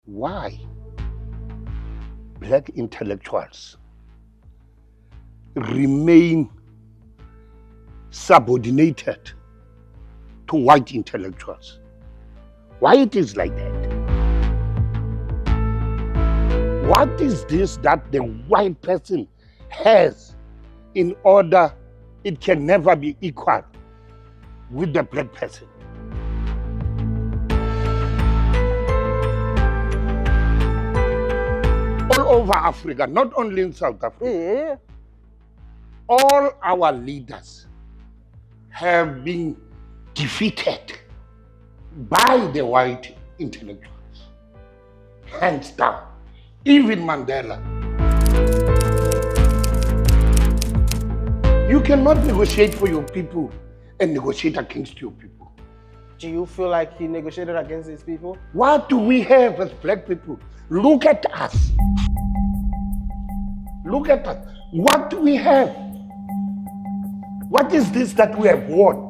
why black intellectuals remain subordinated to white intellectuals. Why it is like that? What is this that the white person has in order it can never be equal with the black person? All over Africa, not only in South Africa, all our leaders have been defeated by the white intellectuals, hands down. Even Mandela. You cannot negotiate for your people and negotiate against your people. Do you feel like he negotiated against his people? What do we have as black people? Look at us. Look at us. What do we have? What is this that we have won?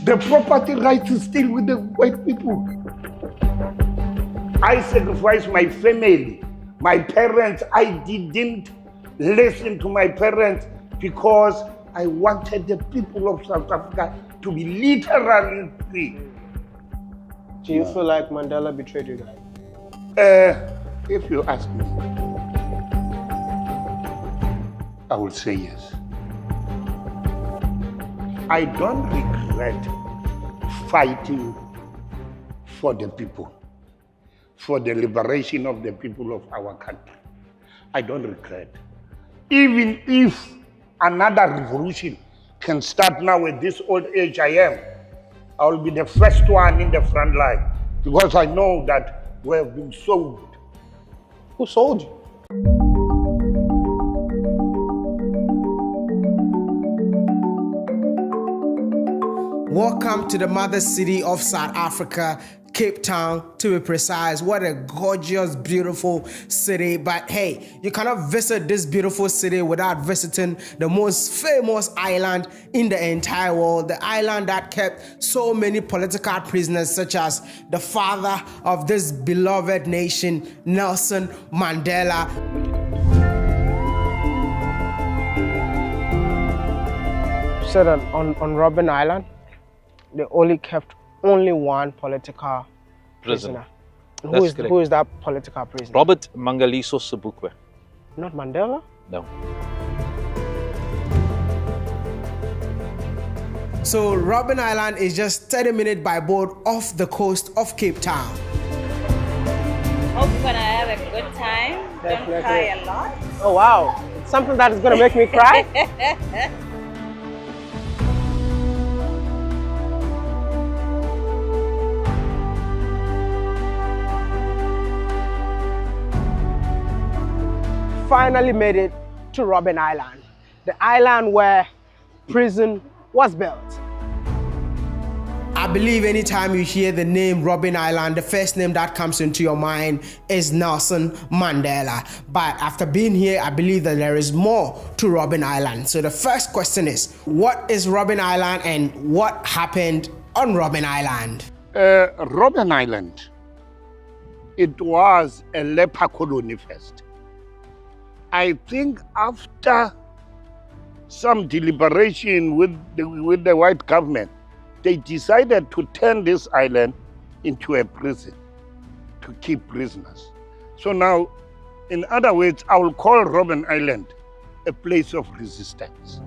The property rights is still with the white people. I sacrificed my family, my parents. I didn't listen to my parents because I wanted the people of South Africa to be literally free. Do you feel like Mandela betrayed you guys? If you ask me, I will say yes. I don't regret fighting for the people, for the liberation of the people of our country. I don't regret. Even if another revolution can start now at this old age I am, I will be the first one in the front line because I know that we have been sold. Who sold you? Welcome to the mother city of South Africa, Cape Town to be precise. What a gorgeous, beautiful city. But hey, you cannot visit this beautiful city without visiting the most famous island in the entire world. The island that kept so many political prisoners, such as the father of this beloved nation, Nelson Mandela. Said on Robben Island, they only kept one political prisoner. Who is that political prisoner? Robert Mangaliso Sobukwe. Not Mandela? No. So Robben Island is just 30 minutes by boat off the coast of Cape Town. Hope you're gonna have a good time. Definitely. Don't cry a lot. Oh wow, it's something that is gonna make me cry? Finally made it to Robben Island, the island where prison was built. I believe anytime you hear the name Robben Island, the first name that comes into your mind is Nelson Mandela. But after being here, I believe that there is more to Robben Island. So the first question is, what is Robben Island and what happened on Robben Island? Robben Island, it was a leper colony first. I think after some deliberation with the white government, they decided to turn this island into a prison to keep prisoners. So now, in other words, I will call Robben Island a place of resistance.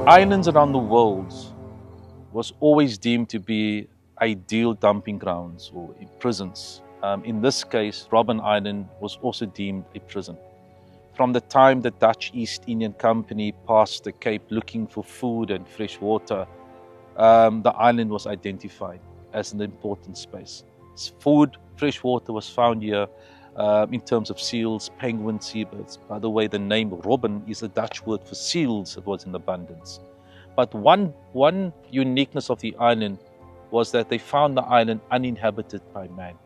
Islands around the world was always deemed to be ideal dumping grounds or prisons. In this case, Robben Island was also deemed a prison. From the time the Dutch East Indian Company passed the Cape looking for food and fresh water, the island was identified as an important space. Food, fresh water was found here in terms of seals, penguins, seabirds. By the way, the name Robben is a Dutch word for seals that was in abundance. But one uniqueness of the island was that they found the island uninhabited by man.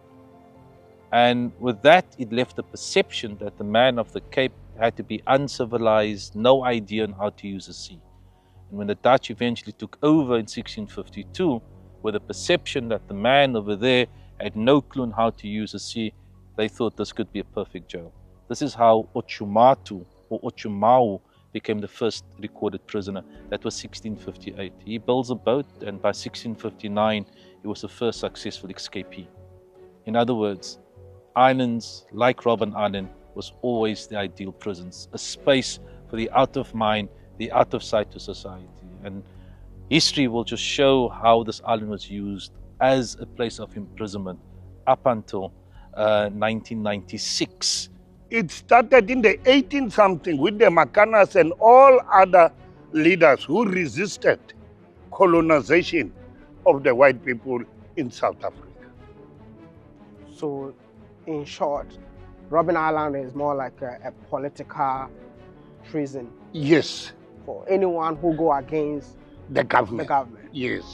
And with that, it left the perception that the man of the Cape had to be uncivilized, no idea on how to use the sea. And when the Dutch eventually took over in 1652, with the perception that the man over there had no clue on how to use a sea. They thought this could be a perfect jail. This is how Ochumatu or Ochumau became the first recorded prisoner. That was 1658. He builds a boat, and by 1659, he was the first successful escapee. In other words, islands like Robben Island was always the ideal prisons, a space for the out of mind, the out of sight to society. And history will just show how this island was used as a place of imprisonment up until 1996. It started in the 18-something with the Makanas and all other leaders who resisted colonization of the white people in South Africa. So, in short, Robben Island is more like a political prison. Yes. For anyone who go against the government. Yes.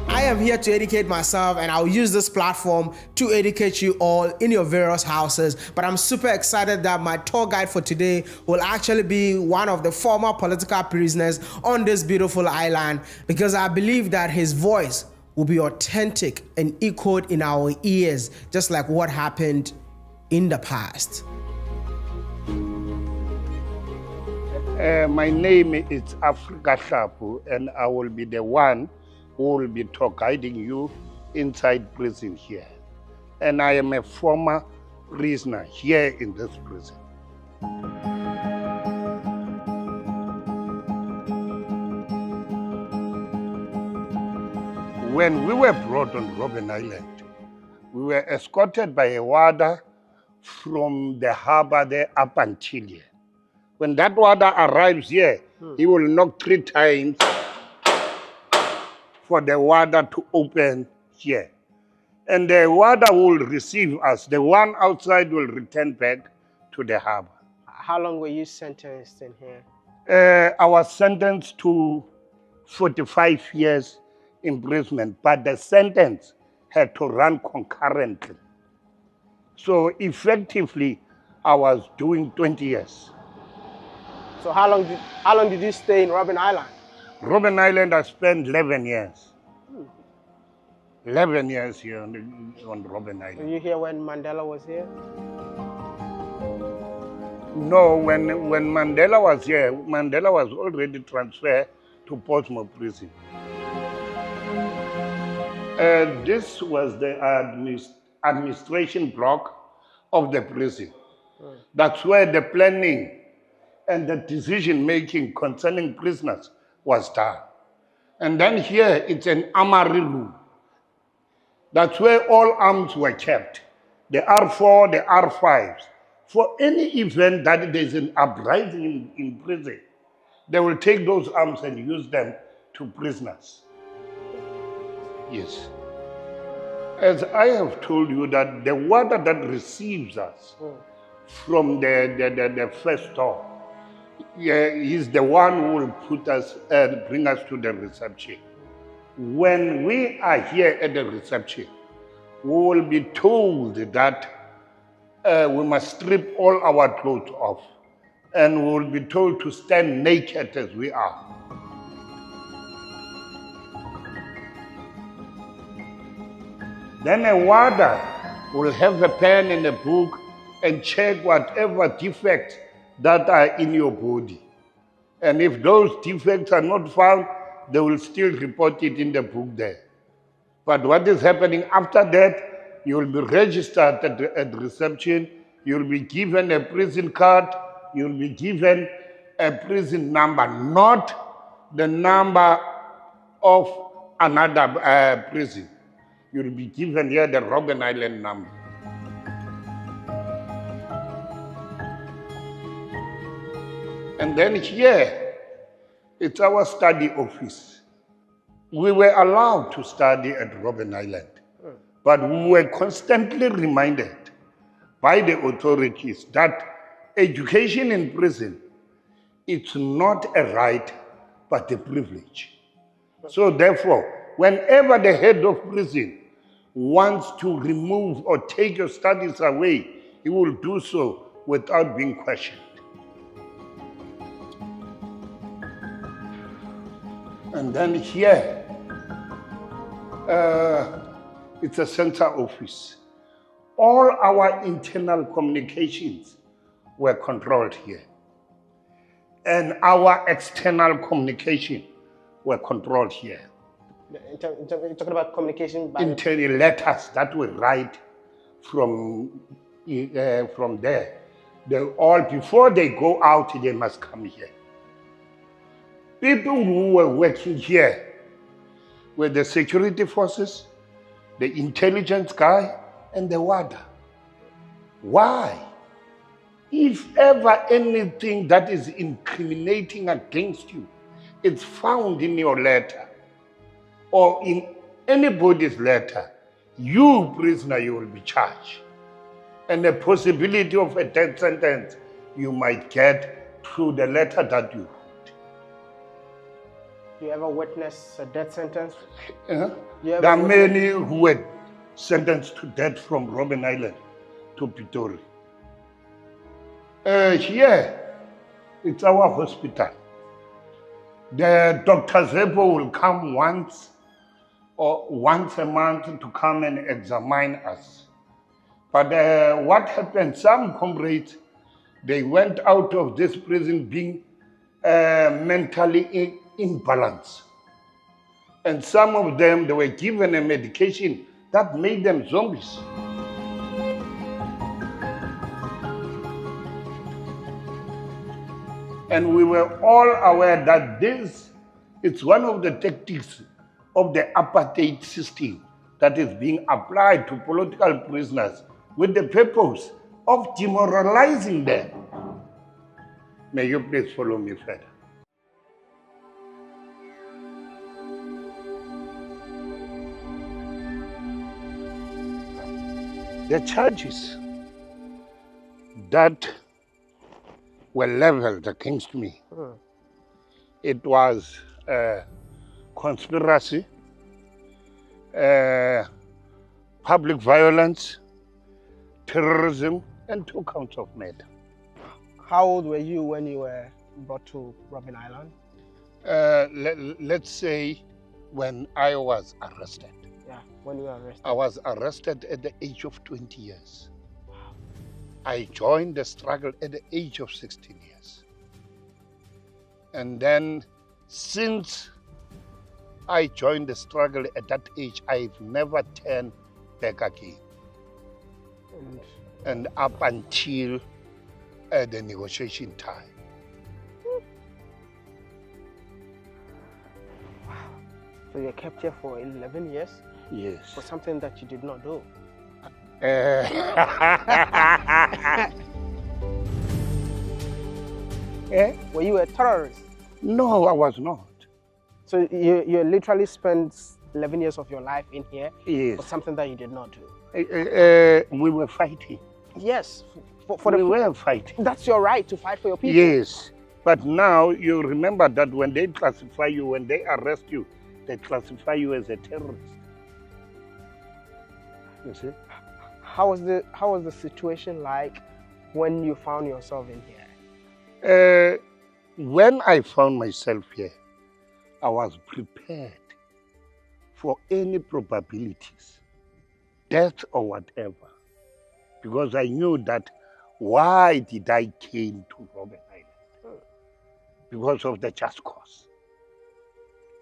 I am here to educate myself, and I'll use this platform to educate you all in your various houses. But I'm super excited that my tour guide for today will actually be one of the former political prisoners on this beautiful island, because I believe that his voice will be authentic and echoed in our ears, just like what happened in the past. My name is Africa Shapu, and I will be the one who will be tour guiding you inside prison here. And I am a former prisoner here in this prison. When we were brought on Robben Island, we were escorted by a warder from the harbor there up until here. When that warder arrives here, he will knock 3 times for the warder to open here. And the warder will receive us. The one outside will return back to the harbor. How long were you sentenced in here? I was sentenced to 45 years imprisonment, but the sentence had to run concurrently. So effectively, I was doing 20 years. So how long did you stay in Robben Island? Robben Island, I spent 11 years. 11 years here on Robben Island. Were you here when Mandela was here? No, when Mandela was here, Mandela was already transferred to Portsmouth prison. This was the administration block of the prison. That's where the planning and the decision-making concerning prisoners was done. And then here, it's an armory room. That's where all arms were kept. The R4, the R5s. For any event that there's an uprising in prison, they will take those arms and use them to prisoners. Yes. As I have told you, that the warder that receives us from the first door, he's the one who will put us and bring us to the reception. When we are here at the reception, we will be told that we must strip all our clothes off, and we will be told to stand naked as we are. Then a warder will have a pen and a book and check whatever defects that are in your body. And if those defects are not found, they will still report it in the book there. But what is happening after that, you will be registered at reception, you will be given a prison card, you will be given a prison number, not the number of another prison. You will be given here the Robben Island number. And then here, it's our study office. We were allowed to study at Robben Island, but we were constantly reminded by the authorities that education in prison, it's not a right, but a privilege. So therefore, whenever the head of prison wants to remove or take your studies away, he will do so without being questioned. And then here, it's a center office. All our internal communications were controlled here. And our external communication were controlled here. You're talking about communication by Internal letters that we write from there. They all, before they go out, they must come here. People who were working here were the security forces, the intelligence guy, and the warder. Why? If ever anything that is incriminating against you is found in your letter or in anybody's letter, you, prisoner, you will be charged. And the possibility of a death sentence you might get through the letter that you wrote. Do you ever witness a death sentence? There are many who were sentenced to death from Robben Island to Pretoria. Here, it's our hospital. The Dr. Zebo will come once a month to come and examine us. But what happened, some comrades, they went out of this prison being mentally imbalanced. And some of them, they were given a medication that made them zombies. And we were all aware that this is one of the tactics of the apartheid system that is being applied to political prisoners with the purpose of demoralizing them. May you please follow me further. The charges that were leveled against me, it was conspiracy, public violence, terrorism, and 2 counts of murder. How old were you when you were brought to Robben Island? Let's say when I was arrested. Yeah, when you were arrested. I was arrested at the age of 20 years. I joined the struggle at the age of 16 years. And then since I joined the struggle at that age, I've never turned back again. And up until the negotiation time. Wow. So you were kept here for 11 years? Yes. For something that you did not do? Were you a terrorist? No, I was not. So you literally spent 11 years of your life in here Yes. for something that you did not do? We were fighting. Yes. We were fighting. That's your right to fight for your people. Yes. But now you remember that when they classify you, when they arrest you, they classify you as a terrorist. You see? How was the situation like when you found yourself in here? When I found myself here, I was prepared for any probabilities, death or whatever, because I knew that why did I came to Robben Island? Because of the just cause.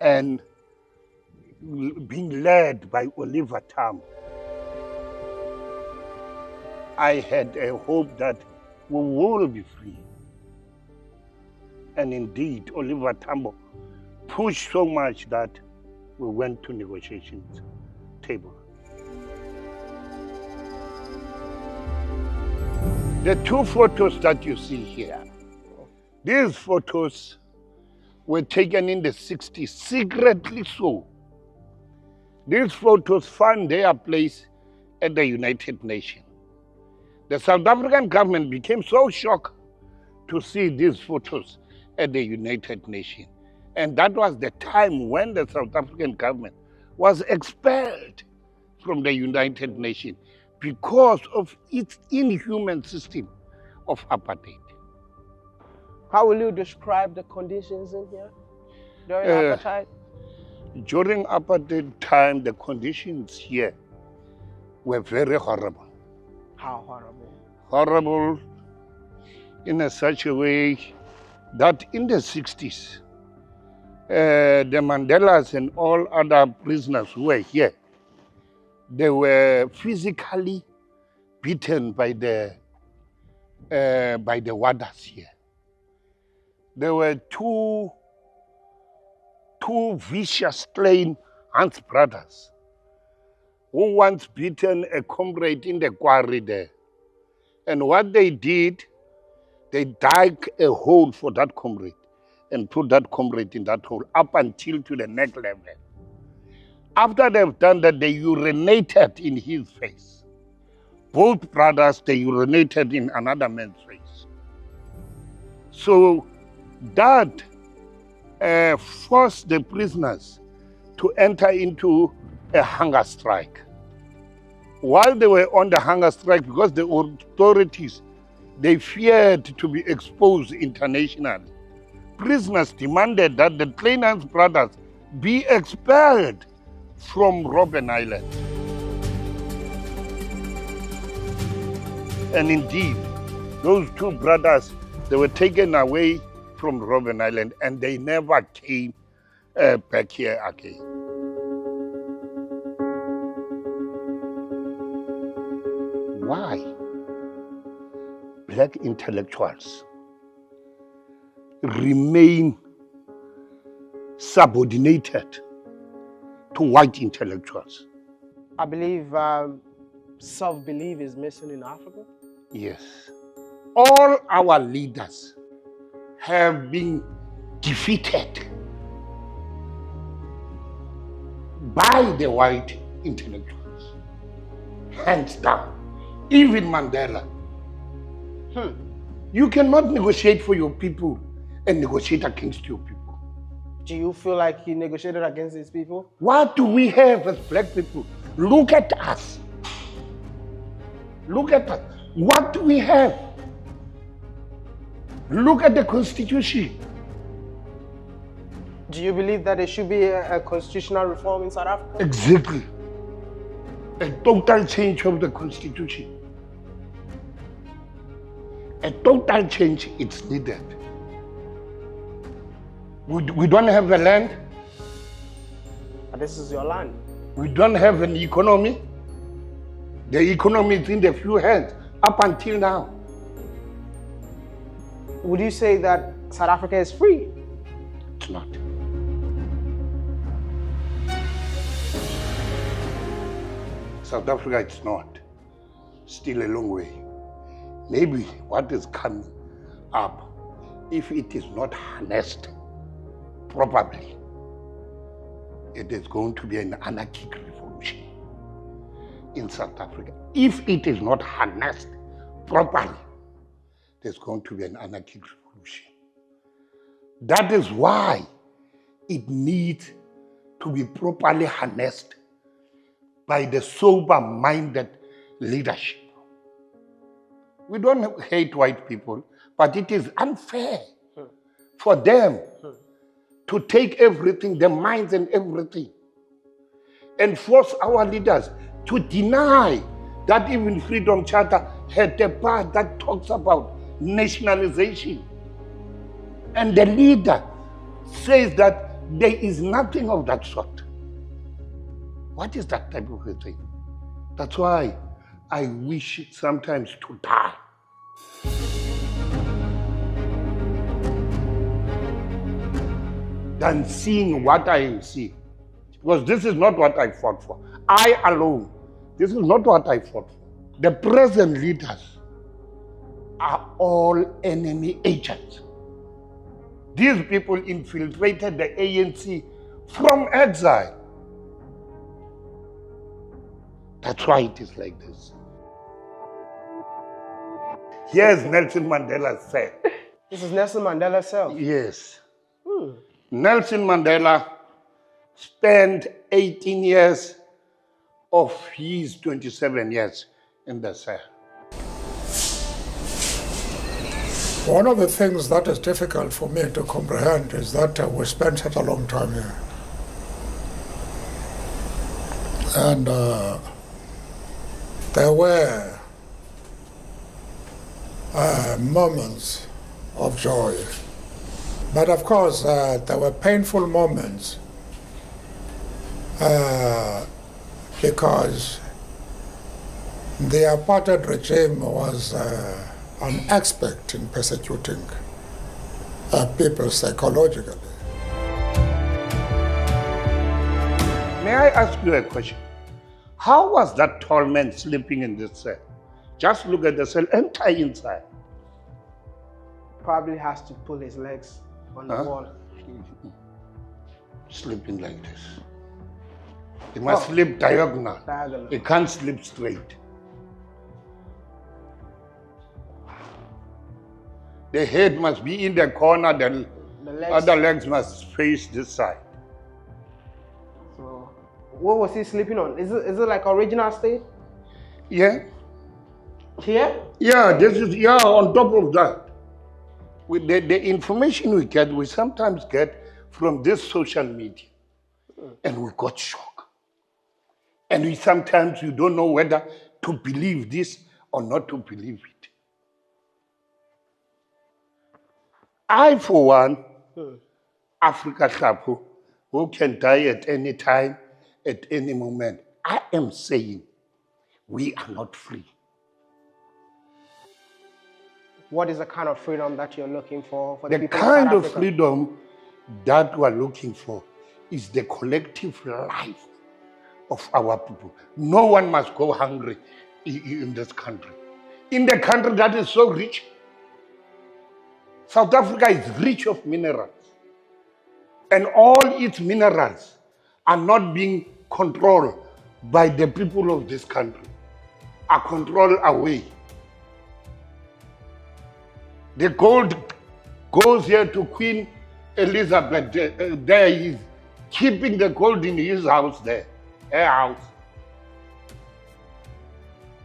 And being led by Oliver Tambo, I had a hope that we will be free. And indeed, Oliver Tambo pushed so much that we went to negotiations table. The 2 photos that you see here, these photos were taken in the 60s, secretly so. These photos found their place at the United Nations. The South African government became so shocked to see these photos at the United Nations. And that was the time when the South African government was expelled from the United Nations because of its inhuman system of apartheid. How will you describe the conditions in here during apartheid? During apartheid time, the conditions here were very horrible. How horrible? Horrible in such a way that in the 60s, the Mandelas and all other prisoners who were here, they were physically beaten by the warders here. There were two vicious slain Hans brothers who once beaten a comrade in the quarry there. And what they did, they dug a hole for that comrade and put that comrade in that hole up until to the neck level. After they've done that, they urinated in his face. Both brothers, they urinated in another man's face. So that forced the prisoners to enter into a hunger strike. While they were on the hunger strike, because the authorities, they feared to be exposed internationally, prisoners demanded that the Kleinhans brothers be expelled from Robben Island. And indeed, those two brothers, they were taken away from Robben Island and they never came back here again. Why black intellectuals remain subordinated to white intellectuals? I believe self-belief is missing in Africa. Yes. All our leaders have been defeated by the white intellectuals, hands down. Even Mandela. You cannot negotiate for your people and negotiate against your people. Do you feel like he negotiated against these people? What do we have as black people? Look at us. Look at us. What do we have? Look at the Constitution. Do you believe that there should be a constitutional reform in South Africa? Exactly. A total change of the Constitution. A total change is needed. We don't have a land. But this is your land. We don't have an economy. The economy is in the few hands up until now. Would you say that South Africa is free? It's not. South Africa, it's not. Still a long way. Maybe what is coming up, if it is not harnessed properly, it is going to be an anarchic revolution in South Africa. If it is not harnessed properly, there's going to be an anarchic revolution. That is why it needs to be properly harnessed by the sober-minded leadership. We don't hate white people, but it is unfair for them to take everything, their minds and everything, and force our leaders to deny that even Freedom Charter had a part that talks about nationalization. And the leader says that there is nothing of that sort. What is that type of a thing? That's why I wish sometimes to die. Than seeing what I am seeing. Because this is not what I fought for. I alone, this is not what I fought for. The present leaders are all enemy agents. These people infiltrated the ANC from exile. That's why it is like this. Here's Nelson Mandela said. This is Nelson Mandela self. Yes. Nelson Mandela spent 18 years of his 27 years in the cell. One of the things that is difficult for me to comprehend is that we spent such a long time here. And there were moments of joy. But of course, there were painful moments because the apartheid regime was an expert in persecuting people psychologically. May I ask you a question? How was that tall man sleeping in this cell? Just look at the cell, enter inside. Probably has to pull his legs on the wall. Sleeping like this. He must sleep diagonal. He can't sleep straight. The head must be in the corner, the other legs must face this side. So, what was he sleeping on? Is it like original state? Yeah. Here? Yeah, this is, on top of that. With the information we sometimes get from this social media. And we got shocked. And sometimes you don't know whether to believe this or not to believe it. I, for one, Africa Hlapu, who can die at any time, at any moment, I am saying we are not free. What is the kind of freedom that you're looking for the The people kind of of South Africa? freedom that we are looking for is the collective life of our people. No one must go hungry in this country. In the country that is so rich, South Africa is rich of minerals. And all its minerals are not being controlled by the people of this country, are controlled away. The gold goes here to Queen Elizabeth. There he is keeping the gold in his house there, her house.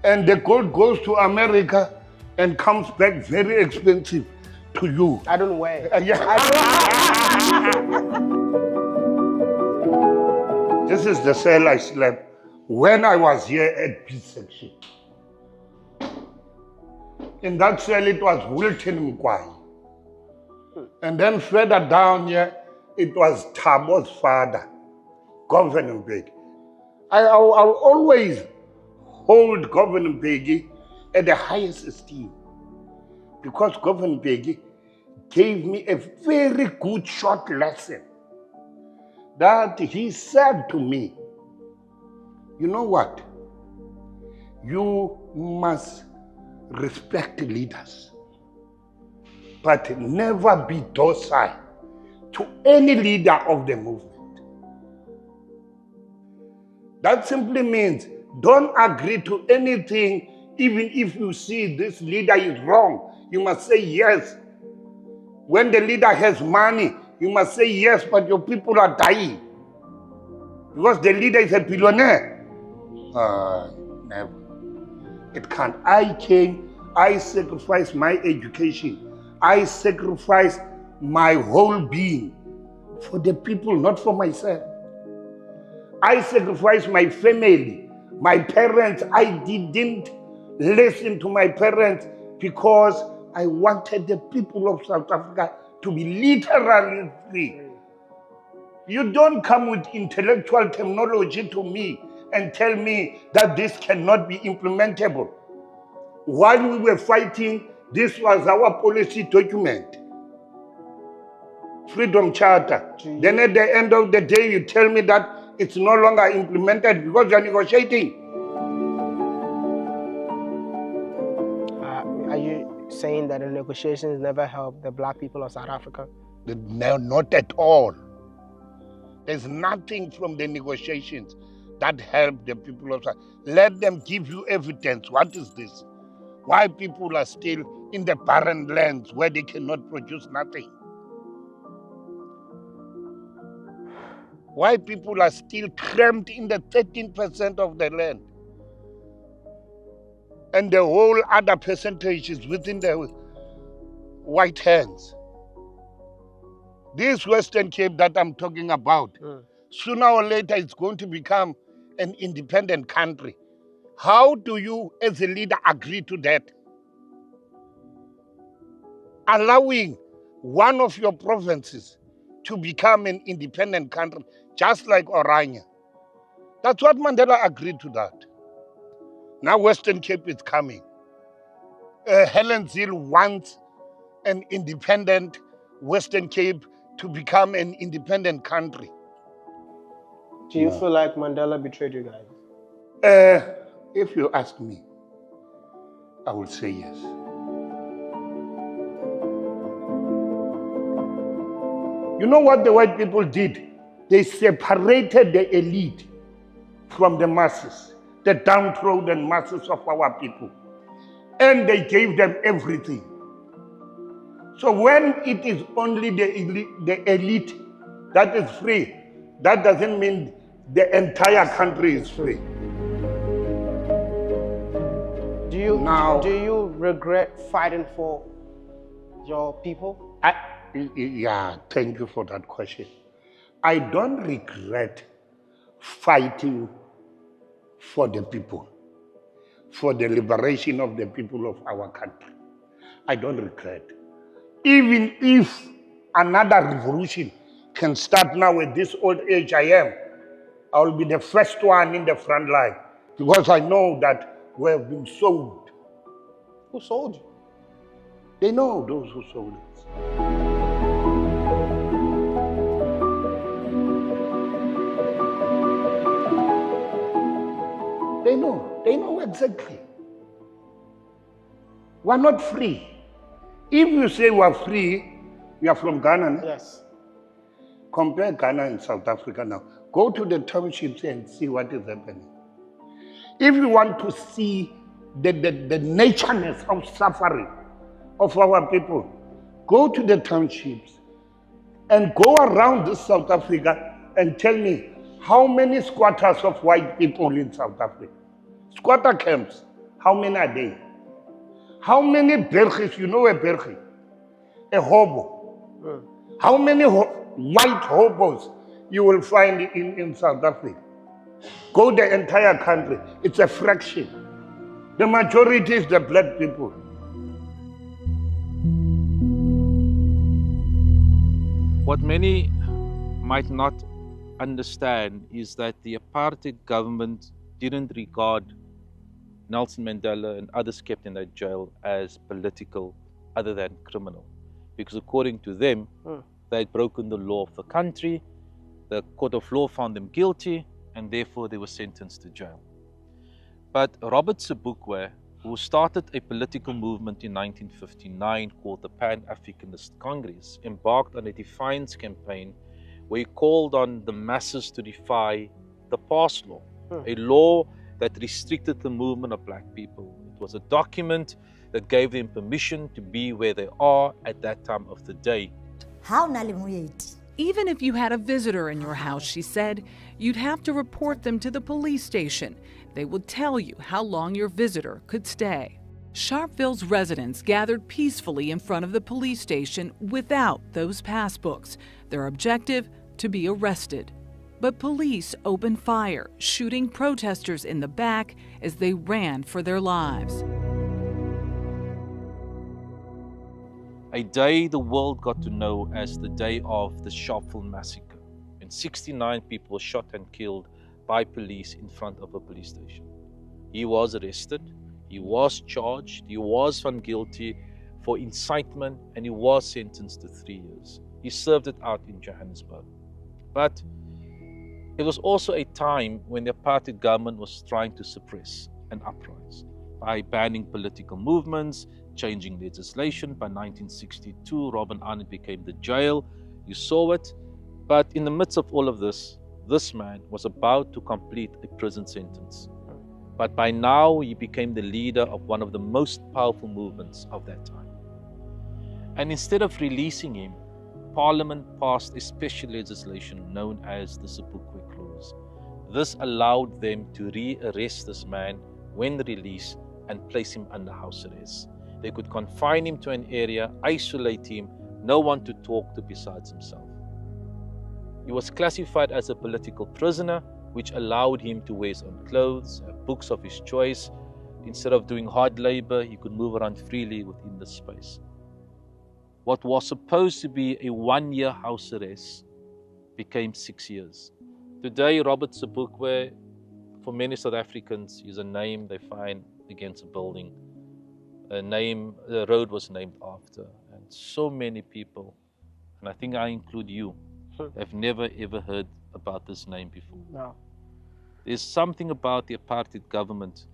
And the gold goes to America and comes back very expensive to you. I don't wear. This is the cell I slept when I was here at B section. In that cell, it was Wilton Mkwai. And then further down here, it was Tabo's father, Governor Mbeki. I'll always hold Governor Mbeki at the highest esteem because Governor Mbeki gave me a very good short lesson that he said to me, you know what? You must respect leaders, but never be docile to any leader of the movement. That simply means don't agree to anything, even if you see this leader is wrong. You must say yes. When the leader has money, you must say yes, but your people are dying. Because the leader is a billionaire. Never. It can't. I sacrificed my education. I sacrificed my whole being for the people, not for myself. I sacrificed my family, my parents. I didn't listen to my parents because I wanted the people of South Africa to be literally free. You don't come with intellectual terminology to me and tell me that this cannot be implementable. While we were fighting, this was our policy document. Freedom Charter. Then at the end of the day, you tell me that it's no longer implemented because you're negotiating. Are you saying that the negotiations never helped the black people of South Africa? No, not at all. There's nothing from the negotiations that helped the people of South Africa. Let them give you evidence. What is this? Why people are still in the barren lands where they cannot produce nothing? Why people are still cramped in the 13% of the land? And the whole other percentage is within the white hands. This Western Cape that I'm talking about, sooner or later it's going to become an independent country. How do you, as a leader, agree to that? Allowing one of your provinces to become an independent country, just like Oranje. That's what Mandela agreed to that. Now Western Cape is coming. Helen Zille wants an independent Western Cape to become an independent country. Do you feel like Mandela betrayed you guys? If you ask me, I would say yes. You know what the white people did? They separated the elite from the masses, the downtrodden masses of our people. And they gave them everything. So when it is only the elite that is free, that doesn't mean the entire country is free. Do you regret fighting for your people? Yeah, thank you for that question. I don't regret fighting for the people, for the liberation of the people of our country. I don't regret. Even if another revolution can start now at this old age I am, I will be the first one in the front line because I know that we have been sold. Who sold you? They know those who sold us. They know exactly. We're not free. If you say we're free, we are from Ghana. No? Yes. Compare Ghana and South Africa now. Go to the townships and see what is happening. If you want to see the natureness of suffering of our people, go to the townships and go around this South Africa and tell me how many squatters of white people in South Africa. Squatter camps, how many are they? How many bergis, you know a bergi? A hobo. How many white hobos you will find in South Africa? Go the entire country, it's a fraction. The majority is the black people. What many might not understand is that the apartheid government didn't regard Nelson Mandela and others kept in that jail as political other than criminal. Because according to them, they had broken the law of the country, the court of law found them guilty, and therefore they were sentenced to jail. But Robert Sobukwe, who started a political movement in 1959 called the Pan-Africanist Congress, embarked on a defiance campaign where he called on the masses to defy the pass law, a law that restricted the movement of black people. It was a document that gave them permission to be where they are at that time of the day. Even if you had a visitor in your house, she said, you'd have to report them to the police station. They would tell you how long your visitor could stay. Sharpeville's residents gathered peacefully in front of the police station without those passbooks. Their objective, to be arrested. But police opened fire, shooting protesters in the back as they ran for their lives. A day the world got to know as the day of the Sharpeville massacre, when 69 people were shot and killed by police in front of a police station. He was arrested, he was charged, he was found guilty for incitement, and he was sentenced to 3 years. He served it out in Johannesburg. But it was also a time when the apartheid government was trying to suppress an uprising by banning political movements, changing legislation. By 1962, Robben Island became the jail. You saw it. But in the midst of all of this man was about to complete a prison sentence. But by now, he became the leader of one of the most powerful movements of that time. And instead of releasing him, Parliament passed a special legislation known as the Sobukwe Clause. This allowed them to re-arrest this man when released and place him under house arrest. They could confine him to an area, isolate him, no one to talk to besides himself. He was classified as a political prisoner which allowed him to wear his own clothes, have books of his choice. Instead of doing hard labor, he could move around freely within the space. What was supposed to be a 1-year house arrest became 6 years. Today, Robert Sobukwe, for many South Africans, is a name they find against a building. The road was named after. And so many people, and I think I include you, have never ever heard about this name before. No. There's something about the apartheid government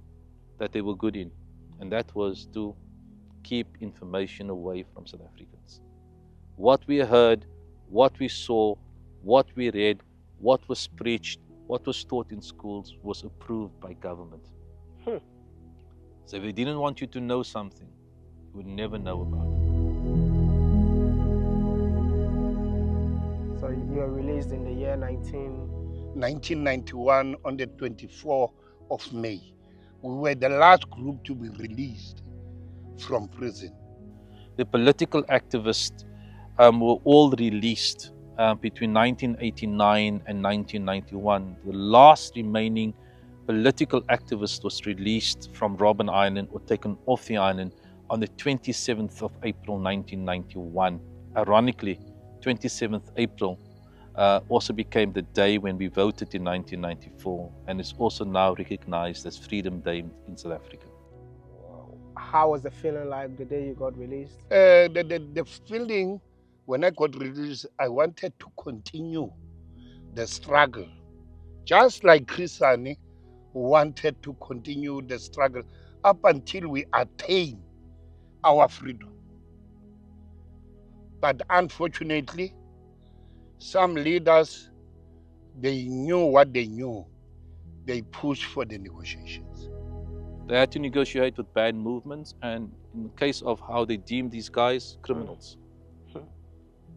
that they were good in, and that was to keep information away from South Africans. What we heard, what we saw, what we read, what was preached, what was taught in schools was approved by government. So if they didn't want you to know something, you would never know about it. So you were released in the year 1991 on the 24th of May. We were the last group to be released from prison. The political activists were all released between 1989 and 1991. The last remaining political activist was released from Robben Island or taken off the island on the 27th of April 1991. Ironically, 27th April also became the day when we voted in 1994, and is also now recognized as Freedom Day in South Africa. How was the feeling like the day you got released? The feeling when I got released, I wanted to continue the struggle, just like Chris Hani wanted to continue the struggle up until we attain our freedom. But unfortunately, some leaders, they knew what they knew. They pushed for the negotiations. They had to negotiate with bad movements, and in the case of how they deemed these guys, criminals.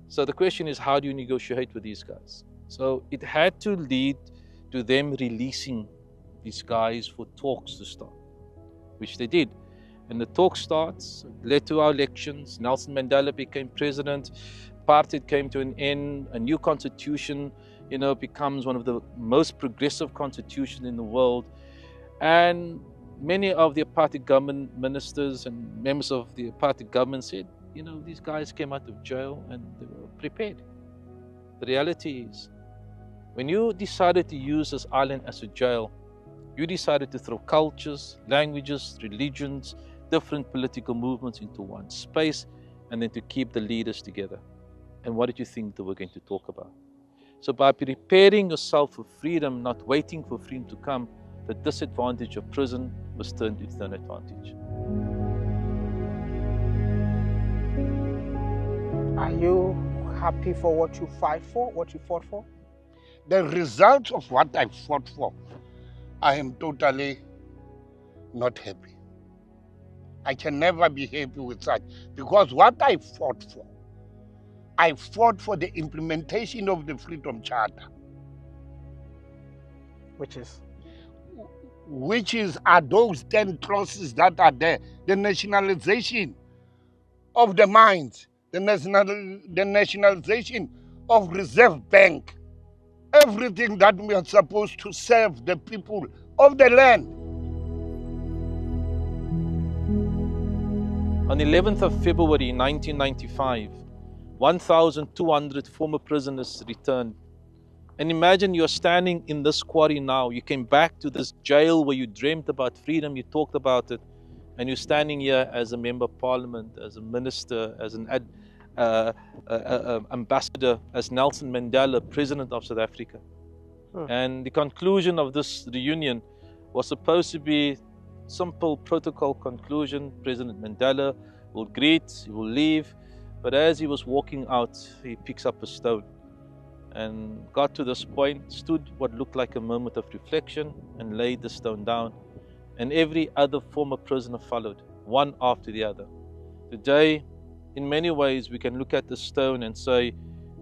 So the question is, how do you negotiate with these guys? So it had to lead to them releasing these guys for talks to start, which they did. And the talk starts, led to our elections. Nelson Mandela became president. Apartheid came to an end. A new constitution, becomes one of the most progressive constitutions in the world. And many of the apartheid government ministers and members of the apartheid government said, these guys came out of jail and they were prepared. The reality is, when you decided to use this island as a jail, you decided to throw cultures, languages, religions, different political movements into one space, and then to keep the leaders together. And what did you think they were going to talk about? So by preparing yourself for freedom, not waiting for freedom to come, the disadvantage of prison was turned into an advantage. Are you happy for what you fight for, what you fought for? The result of what I fought for, I am totally not happy. I can never be happy with that, because what I fought for the implementation of the Freedom Charter. Which are those 10 clauses that are there. The nationalization of the mines, the nationalization of Reserve Bank, everything that we are supposed to serve the people of the land. On the 11th of February 1995, 1,200 former prisoners returned. And imagine you're standing in this quarry now. You came back to this jail where you dreamt about freedom, you talked about it, and you're standing here as a member of parliament, as a minister, as an ambassador, as Nelson Mandela, president of South Africa. And the conclusion of this reunion was supposed to be simple protocol conclusion. President Mandela will greet, he will leave, but as he was walking out, he picks up a stone and got to this point, stood what looked like a moment of reflection and laid the stone down. And every other former prisoner followed, one after the other. Today, in many ways, we can look at the stone and say,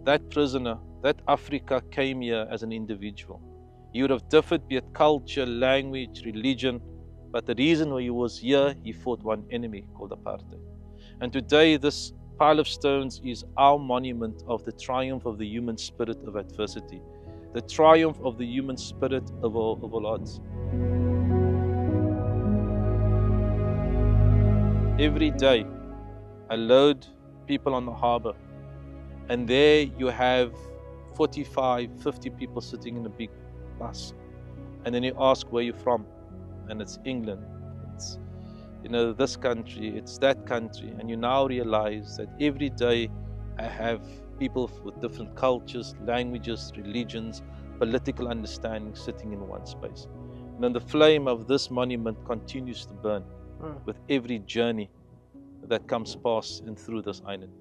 that prisoner, that Africa came here as an individual. He would have differed, be it culture, language, religion, but the reason why he was here, he fought one enemy called apartheid. And today, this pile of stones is our monument of the triumph of the human spirit of adversity. the triumph of the human spirit over all odds. Every day, I load people on the harbor, and there you have 45, 50 people sitting in a big bus. And then you ask where you're from, and it's England, it's this country, it's that country, and you now realize that every day I have people with different cultures, languages, religions, political understanding sitting in one space. And then the flame of this monument continues to burn with every journey that comes past and through this island.